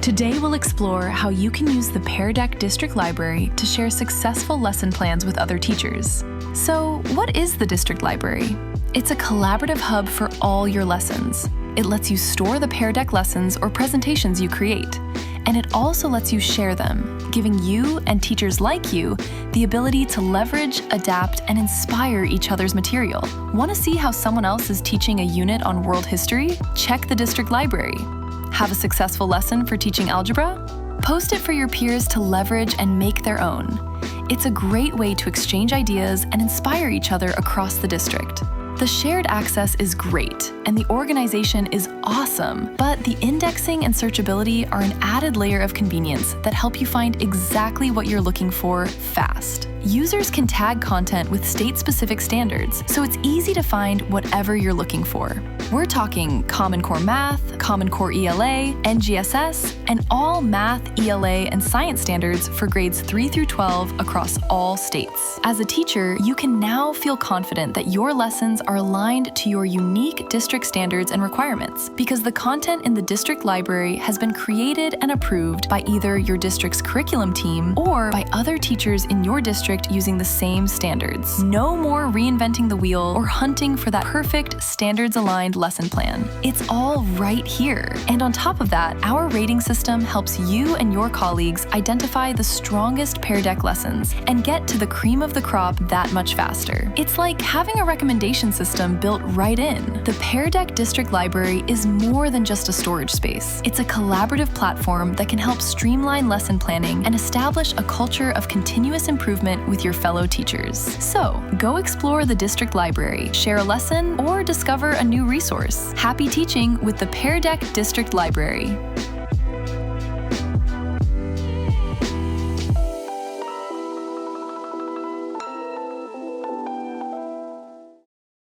Today we'll explore how you can use the Pear District Library to share successful lesson plans with other teachers. So, what is the District Library? It's a collaborative hub for all your lessons. It lets you store the Pear lessons or presentations you create, and it also lets you share them, giving you and teachers like you the ability to leverage, adapt, and inspire each other's material. Want to see how someone else is teaching a unit on world history? Check the District Library. Have a successful lesson for teaching algebra? Post it for your peers to leverage and make their own. It's a great way to exchange ideas and inspire each other across the district. The shared access is great, and the organization is awesome, but the indexing and searchability are an added layer of convenience that help you find exactly what you're looking for fast. Users can tag content with state-specific standards, so it's easy to find whatever you're looking for. We're talking Common Core Math, Common Core ELA, NGSS, and all Math, ELA, and Science standards for grades 3 through 12 across all states. As a teacher, you can now feel confident that your lessons are aligned to your unique district standards and requirements because the content in the district library has been created and approved by either your district's curriculum team or by other teachers in your district using the same standards. No more reinventing the wheel or hunting for that perfect standards-aligned lesson plan. It's all right here. And on top of that, our rating system helps you and your colleagues identify the strongest Pear lessons and get to the cream of the crop that much faster. It's like having a recommendation system built right in. The Pear District Library is more than just a storage space. It's a collaborative platform that can help streamline lesson planning and establish a culture of continuous improvement with your fellow teachers. So, go explore the District Library, share a lesson, or discover a new resource. Happy teaching with the Pear District Library.